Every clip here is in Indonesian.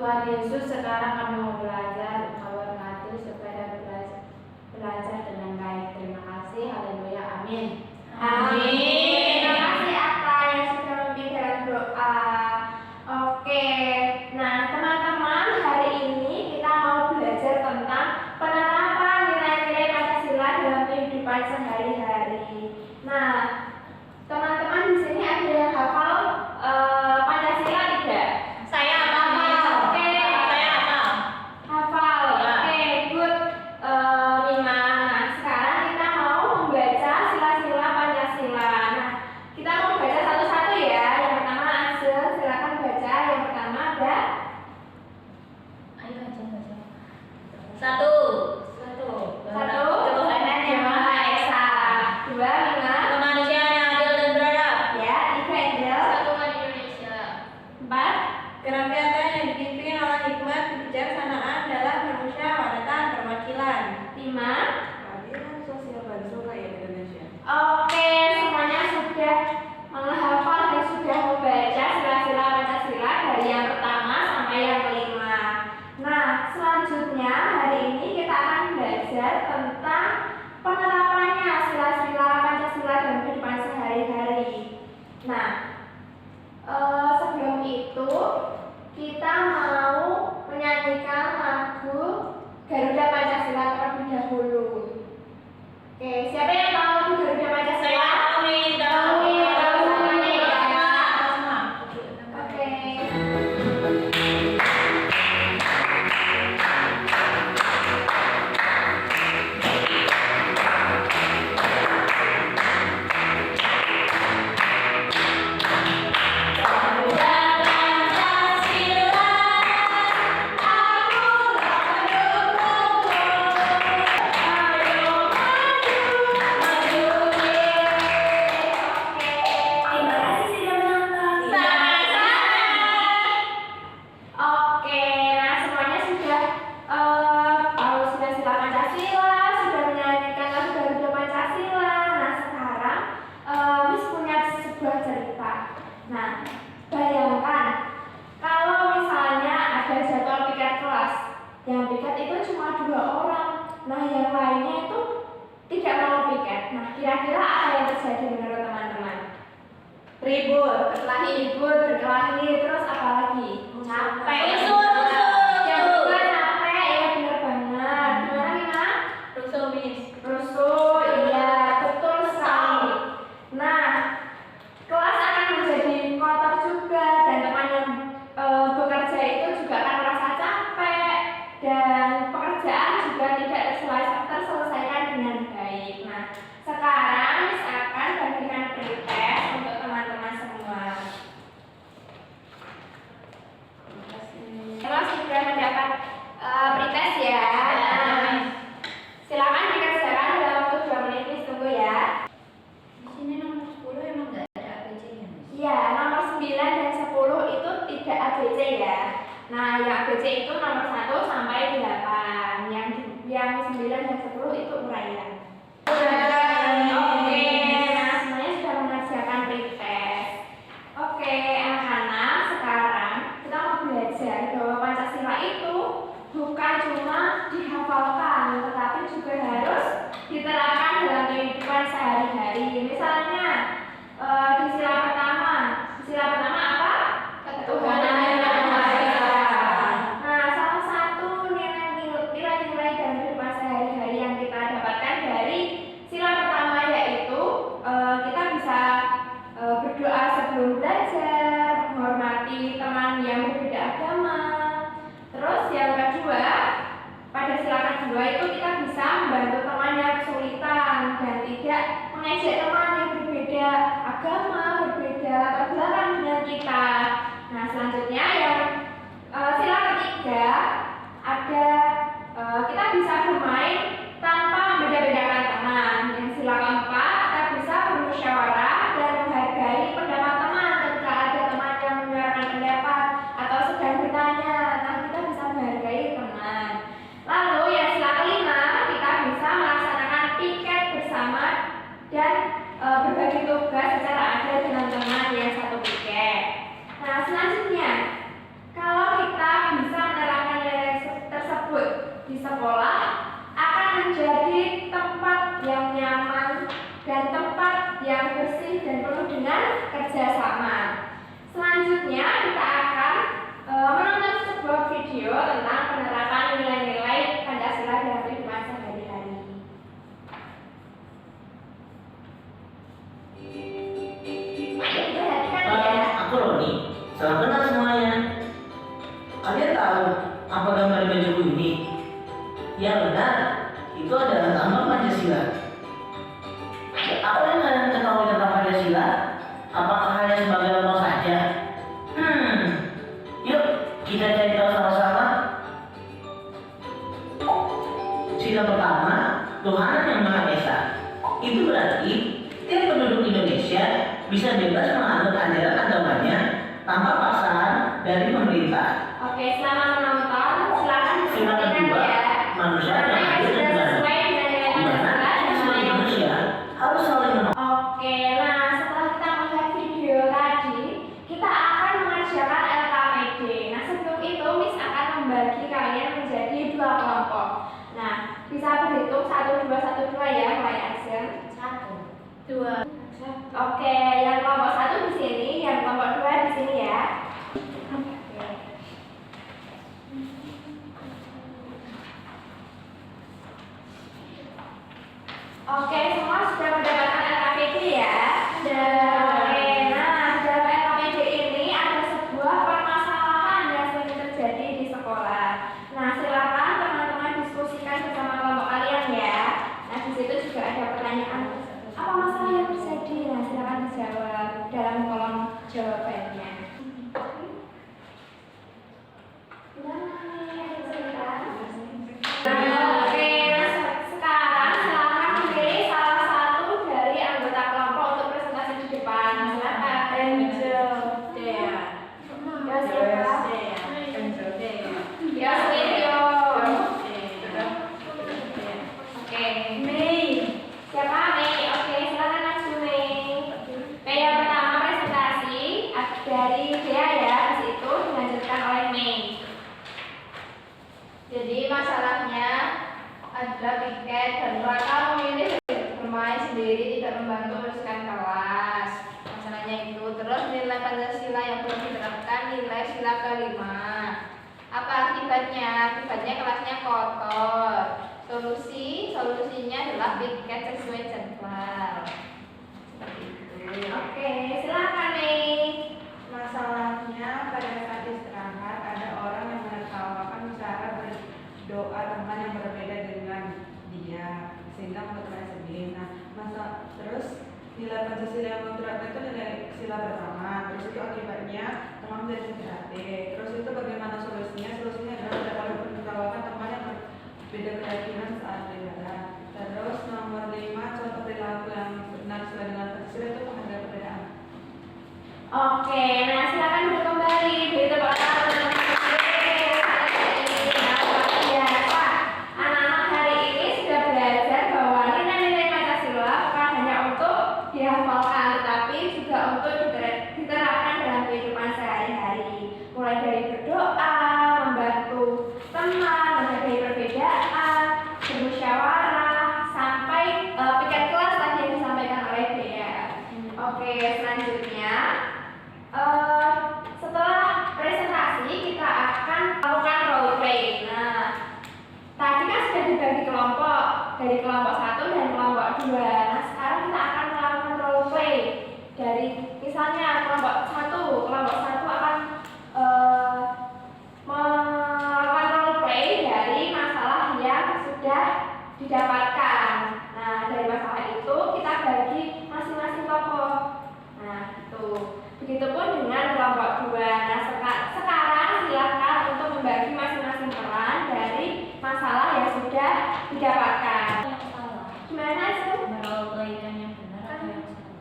Tuhan Yesus, sekarang kami mau belajar. Engkau berkati supaya belajar dengan baik. Terima kasih. Haleluya. Amin. Amin. Terima kasih Atta yang sudah memberikan doa. Oke, nah teman-teman, hari ini kita mau belajar tentang penerapan nilai-nilai Pancasila dalam kehidupan sehari-hari. Nah, teman-teman di sini ada yang hafal Pancasila tidak? Saya hafal. Oke. Saya hafal. Hafal. Oke, good. Mima. Nah, sekarang kita mau membaca sila-sila Pancasila. Nah, kita mau baca satu-satu ya. Yang pertama Azel, silakan baca. Yang pertama ada Ayo baca. Satu. Ketuhanan Yang Maha Esa. Dua, Mima. Kemanusiaan yang adil dan beradab. Ya, tiga, Angel. Satukan Indonesia. Empat. Kerakyatan yang dipimpin oleh hikmat kebijaksanaan dalam permusyawaratan perwakilan. Lima. Keadilan sosial bangsa Indonesia. Oke, semuanya sudah menghafal dan sudah membaca sila-sila Pancasila dari yang pertama sampai yang kelima. Nah, selanjutnya hari ini kita akan belajar tentang penerapannya sila-sila Pancasila dalam kehidupan sehari-hari. Nah, sebelum itu kita mau menyanyikan lagu Garuda Pancasila terlebih dahulu. Oke, siapa yang tahu lagu Garuda Pancasila? Tahu semuanya ya. Oke. Terima kasih sudah menonton. Oke, nah semuanya sudah tahu sila-sila Pancasila, sudah menyanyikan lagu Garuda Pancasila. Nah sekarang Miss punya sebuah cerita. Nah, bayangkan kalau misalnya ada jadwal piket kelas, yang piket itu cuma 2 orang, nah yang lainnya itu tidak mau piket. Nah, kira-kira apa yang terjadi menurut teman-teman? Ribut, berkelahi, terus apa lagi? Capek. Yang kedua capek, ya benar banget. Gimana Mima? Rusuh, iya betul sekali. Nah, kelas akan menjadi kotor juga dan teman yang bekerja itu juga akan merasa capek dan pekerjaan juga tidak terselesaikan dengan baik. Nah, sekarang Miss akan bagikan pretest untuk teman-teman semua. Kelas sudah mendapat pretest ya. Nah, silakan dikerjakan dalam waktu 2 menit, Miss tunggu ya. Di sini nomor 10 emang nggak ada ABC-nya. Ya, nomor 9 dan 10 itu tidak ABC ya. Nah, yang ABC itu nomor 1 sampai 8. Yang 9 dan 10 itu uraian. Oke, nah semuanya sudah mengerjakan pretest. Oke, anak-anak, sekarang kita mau belajar bahwa Pancasila itu bukan cuma dihafalkan, tetapi juga harus diterapkan dalam kehidupan sehari-hari. Misalnya di sila pertama apa? Ketuhanan Yang Maha Esa. Nah, salah satu nilai-nilai dalam kehidupan sehari-hari yang kita dapatkan dari sila pertama yaitu kita bisa berdoa sebelum belajar, menghormati teman yang berbeda agama. Terus yang kedua, pada sila kedua itu kita bisa membantu teman yang kesulitan dan tidak mengejek teman yang berbeda agama, berbeda latar belakang dengan kita. Nah, selanjutnya yang sila ketiga ada kita bisa bermain tanpa membeda-bedakan teman. Yang sila keempat kita bisa bermusyawarah dan menghargai pendapat teman ketika ada teman yang menyuarakan pendapat atau sedang bertanya. Nah, kita bisa menghargai teman. Lalu yang sila kelima kita bisa melaksanakan piket bersama dan berbagi tugas secara adil dan Kalian tahu apa gambar bajuku ini? Ya benar, itu adalah lambang Pancasila. Apa yang kalian ketahui tentang Pancasila? Apakah hanya sebagai lambang saja? Yuk kita cari tahu sama-sama. Sila pertama, Tuhan Yang Maha Esa. Itu berarti setiap penduduk Indonesia bisa bebas menganut ajaran agamanya tanpa paksaan dari pemerintah. Oke, selamat menonton. Silakan Sila disampaikan kedua, ya. manusia Karena yang yang adil dan sudah beradab. sesuai dengan nilai Di mana Pancasila kita dan sebagai nilai. manusia harus saling menolong. Oke, nah setelah kita melihat video tadi, kita akan mengerjakan LKPD. Nah sebelum itu Miss akan membagi kalian menjadi 2 kelompok. Nah bisa berhitung 1, 2, 1, 2 ya, mulai action. 1, 2. Oke, yang kelompok 1 di sini, yang kelompok 2 di sini ya. Oke, semua sudah mendapatkan LKPD ya. Oke, nah dalam LKPD ini ada sebuah permasalahan yang sering terjadi di sekolah. Nah, silakan teman-teman diskusikan bersama kelompok kalian ya. Nah, di situ juga ada pertanyaan. Apa masalah yang terjadi? Nah, silakan dijawab dalam kolom jawabannya. Oke, sekarang silakan memilih salah satu dari anggota kelompok untuk presentasi di depan. Silakan. Angel. Dea. Ya, siapa? Ya, Studio. Oke. Mei. Siapa Mei? Oke, silakan langsung Mei. Oke, yang pertama presentasi dari Dea ya, di situ dilanjutkan oleh Mei. Jadi masalahnya adalah piket dan Raka memilih bermain sendiri tidak membantu meneruskan kelas. Masalahnya itu terus nilai Pancasila yang belum diterapkan nilai sila kelima. Apa akibatnya? Akibatnya kelasnya kotor. Solusinya adalah piket sesuai jadwal. Seperti itu. Oke, silakan Mei. Masalahnya pada saat istirahat ada orang yang menertawakan cara berdoa teman yang berbeda dengan dia sehingga membuat saya sedih. Nah, terus nilai Pancasila yang diterapkan itu nilai sila pertama. Terus itu akibatnya teman menjadi kreatif. Terus itu bagaimana solusinya? Solusinya adalah tidak perlu menertawakan teman yang berbeda keyakinan saat beribadah. Terus nomor 5, contoh perilaku yang benar sesuai dengan Pancasila itu menghargai perbedaan. Oke, nah silakan duduk kembali. Beri tepuk tangan untuk teman-teman. Nah, luar biasa. Anak-anak hari ini sudah belajar bahwa nilai-nilai Pancasila bukan hanya untuk dihafalkan, tetapi juga untuk diterapkan dalam kehidupan sehari-hari. Mulai dari berdoa, membantu teman, menghargai perbedaan, bermusyawarah, sampai piket kelas tadi yang disampaikan oleh Dea. Oke, selanjutnya setelah presentasi kita akan melakukan role play. Nah, tadi kan sudah dibagi kelompok dari kelompok 1 dan kelompok 2. Nah, sekarang kita akan melakukan role play dari misalnya kelompok 1 akan melakukan role play dari masalah yang sudah didapatkan. Nah, dari masalah itu kita bagi masing-masing tokoh. Nah, itu. Begitupun dengan kelompok 2. Nah, sekarang silakan untuk membagi masing-masing peran dari masalah yang sudah didapatkan. Yang salah. Gimana sih? Merole-playkan yang benar atau yang salah?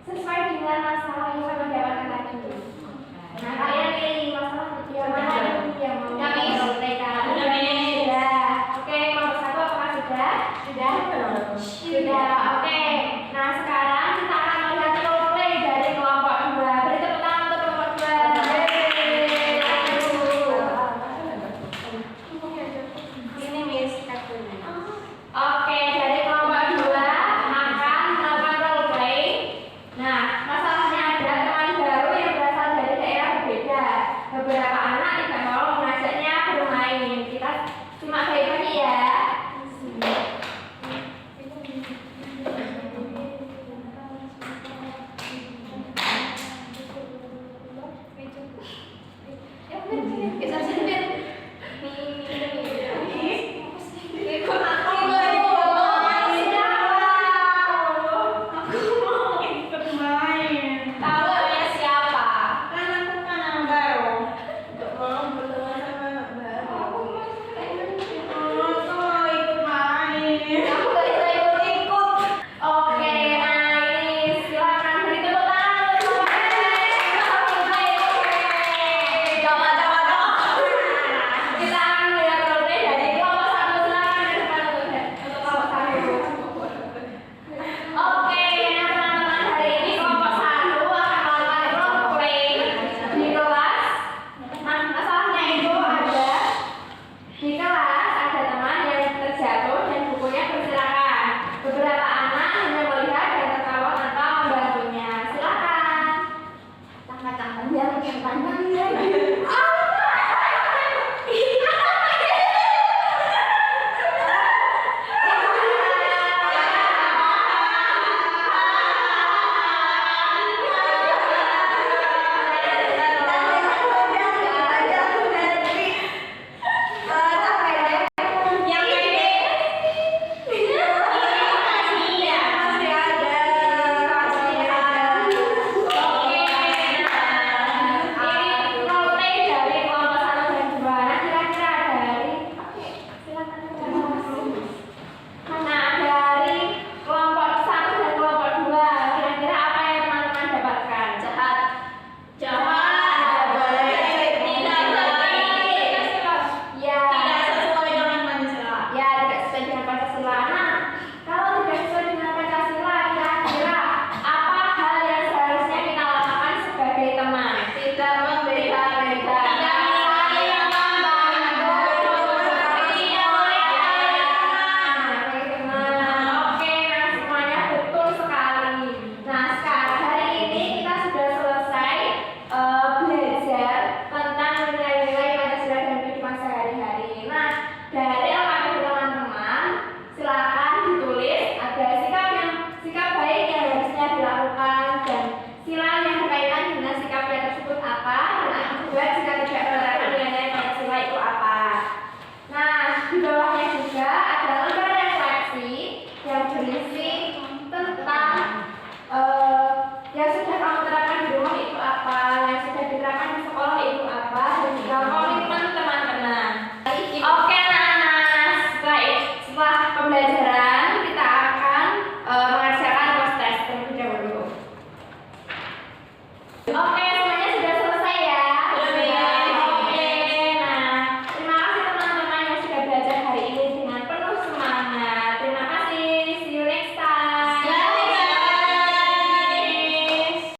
Sesuai dengan masalah yang sudah didapatkan tadi. Nah, kalian pilih masalah yang mana yang mau Udah, Miss. disampaikan. Udah, Miss. Sudah. Oke, kelompok 1 apakah sudah? Sudah. Sudah. Oke. Nah, sekarang kita akan melihat role play dari kelompok 2. Beri tepuk tangan untuk kelompok 2. Ini Miss kartunya. Oke, dari kelompok 2 akan melakukan role play. Nah, masalahnya ada teman baru yang berasal dari daerah berbeda. Beberapa anak tidak mau mengajaknya bermain. Kita simak baik-baik ya.